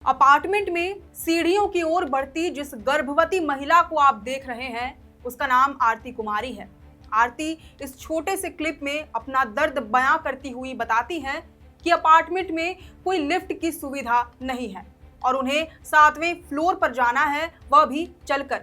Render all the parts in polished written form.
Apartment में सीढ़ियों की ओर बढ़ती जिस गर्भवती महिला को आप देख रहे हैं, उसका नाम आरती कुमारी है। आरती इस छोटे से क्लिप में अपना दर्द बयां करती हुई बताती हैं कि अपार्टमेंट में कोई लिफ्ट की सुविधा नहीं है और उन्हें 7वें फ्लोर पर जाना है, वह भी चलकर।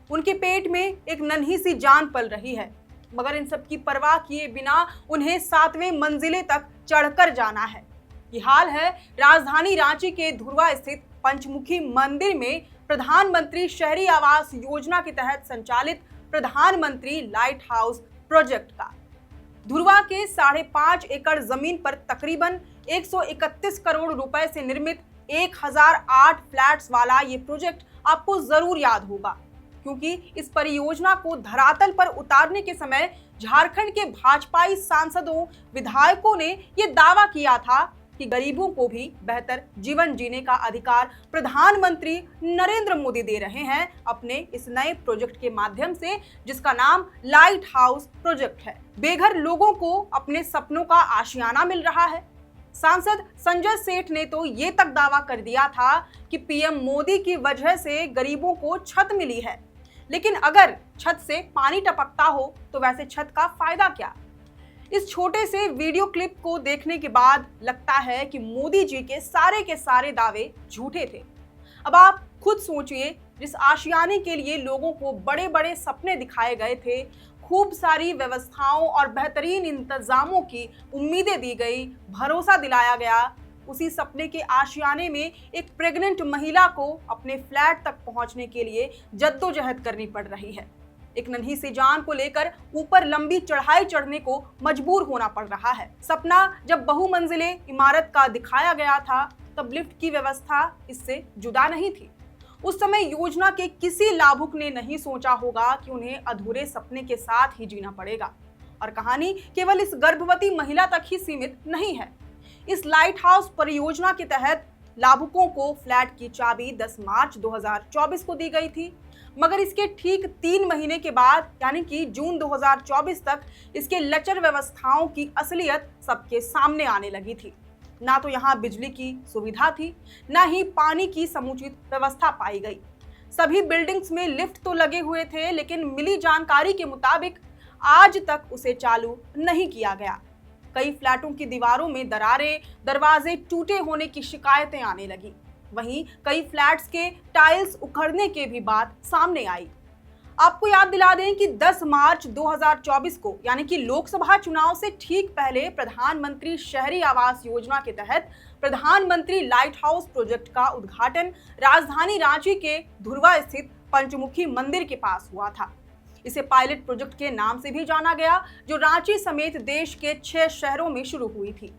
उनके पेट में एक नन्ही सी जान पल रही है, मगर इन सब की परवाह किए बिना उन्हें 7वें मंजिले तक चढ़कर जाना है। ये हाल है राजधानी रांची के धुर्वा स्थित पंचमुखी मंदिर में प्रधानमंत्री शहरी आवास योजना के तहत संचालित प्रधानमंत्री लाइट हाउस प्रोजेक्ट का। धुर्वा के 5.5 एकड़ जमीन पर तकरीबन 131 करोड़ रुपए से निर्मित 1008 फ्लैट्स वाला ये प्रोजेक्ट आपको जरूर याद होगा, क्योंकि इस परियोजना को धरातल पर उतारने के समय झारखंड के भाजपाई सांसदों, विधायकों ने ये दावा किया था कि गरीबों को भी बेहतर जीवन जीने का अधिकार प्रधानमंत्री नरेंद्र मोदी दे रहे हैं अपने इस नए प्रोजेक्ट के माध्यम से, जिसका नाम लाइट हाउस प्रोजेक्ट है। बेघर लोगों को अपने सपनों का आशियाना मिल रहा है। सांसद संजय सेठ ने तो ये तक दावा कर दिया था कि पीएम मोदी की वजह से गरीबों को छत मिली है, लेकिन अगर छत से पानी टपकता हो तो वैसे छत का फायदा क्या। इस छोटे से वीडियो क्लिप को देखने के बाद लगता है कि मोदी जी के सारे दावे झूठे थे। अब आप खुद सोचिए, जिस आशियाने के लिए लोगों को बड़े बड़े सपने दिखाए गए थे, खूब सारी व्यवस्थाओं और बेहतरीन इंतजामों की उम्मीदें दी गई, भरोसा दिलाया गया, उसी सपने के आशियाने में एक प्रेग्नेंट महिला को अपने फ्लैट तक पहुंचने के लिए जद्दोजहद करनी पड़ रही है। एक नन्ही सी जान को लेकर ऊपर लंबी चढ़ाई चढ़ने को मजबूर होना पड़ रहा है। सपना जब बहुमंजिले इमारत का दिखाया गया था, तब लिफ्ट की व्यवस्था इससे जुदा नहीं थी। उस समय योजना के किसी लाभुक ने नहीं सोचा होगा कि उन्हें अधूरे सपने के साथ ही जीना पड़ेगा। और कहानी केवल इस गर्भवती महिला तक ही सीमित नहीं है। इस लाइट हाउस परियोजना के तहत लाभुकों को फ्लैट की चाबी 10 मार्च 2024 को दी गई थी, मगर इसके ठीक 3 महीने के बाद यानी कि जून 2024 तक इसके लचर व्यवस्थाओं की असलियत सबके सामने आने लगी थी। ना तो यहाँ बिजली की सुविधा थी, ना ही पानी की समुचित व्यवस्था पाई गई। सभी बिल्डिंग्स में लिफ्ट तो लगे हुए थे, लेकिन मिली जानकारी के मुताबिक आज तक उसे चालू नहीं किया गया। कई फ्लैटों की दीवारों में दरारें, दरवाजे टूटे होने की शिकायतें आने लगी। वहीं कई फ्लैट्स के टाइल्स उखड़ने के भी बात सामने आई। आपको याद दिला दें कि 10 मार्च 2024 को यानी कि लोकसभा चुनाव से ठीक पहले प्रधानमंत्री शहरी आवास योजना के तहत प्रधानमंत्री लाइट हाउस प्रोजेक्ट का उद्घाटन राजधानी रांची के धुर्वा स्थित पंचमुखी मंदिर के पास हुआ था। इसे पायलट प्रोजेक्ट के नाम से भी जाना गया, जो रांची समेत देश के 6 शहरों में शुरू हुई थी।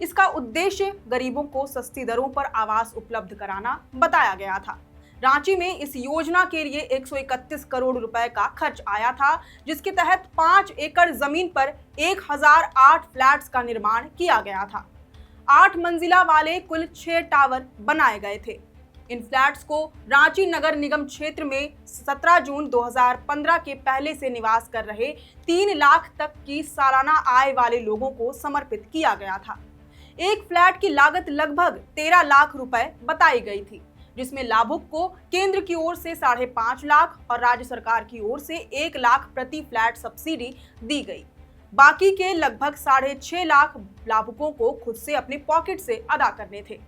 इसका उद्देश्य गरीबों को सस्ती दरों पर आवास उपलब्ध कराना बताया गया था। रांची में इस योजना के लिए 131 करोड़ रुपए का खर्च आया था, जिसके तहत 5 एकड़ जमीन पर 1008 फ्लैट्स का निर्माण किया गया था। 8 मंजिला वाले कुल 6 टावर बनाए गए थे। इन फ्लैट्स को रांची नगर निगम क्षेत्र में 17 जून 2015 के पहले से निवास कर रहे 3 लाख तक की सालाना आय वाले लोगों को समर्पित किया गया था। एक फ्लैट की लागत लगभग 13 लाख रुपए बताई गई थी, जिसमें लाभुक को केंद्र की ओर से 5.5 लाख और राज्य सरकार की ओर से 1 लाख प्रति फ्लैट सब्सिडी दी गई। बाकी के लगभग 6.5 लाख लाभुकों को खुद से अपने पॉकेट से अदा करने थे।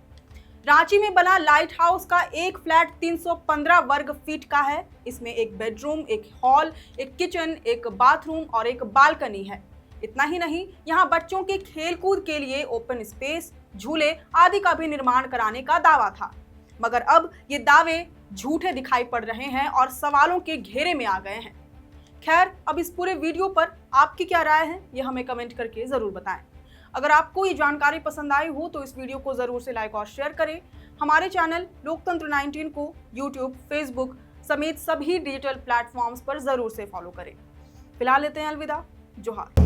रांची में बना लाइट हाउस का एक फ्लैट 315 वर्ग फीट का है। इसमें एक बेडरूम, एक हॉल, एक किचन, एक बाथरूम और एक बालकनी है। इतना ही नहीं, यहाँ बच्चों के खेलकूद के लिए ओपन स्पेस, झूले आदि का भी निर्माण कराने का दावा था, मगर अब ये दावे झूठे दिखाई पड़ रहे हैं और सवालों के घेरे में आ गए हैं। खैर, अब इस पूरे वीडियो पर आपकी क्या राय है, ये हमें कमेंट करके जरूर बताएं। अगर आपको ये जानकारी पसंद आई हो तो इस वीडियो को जरूर से लाइक और शेयर करें। हमारे चैनल लोकतंत्र 19 को यूट्यूब, फेसबुक समेत सभी डिजिटल प्लेटफॉर्म्स पर जरूर से फॉलो करें। फिलहाल लेते हैं अलविदा। जोहार।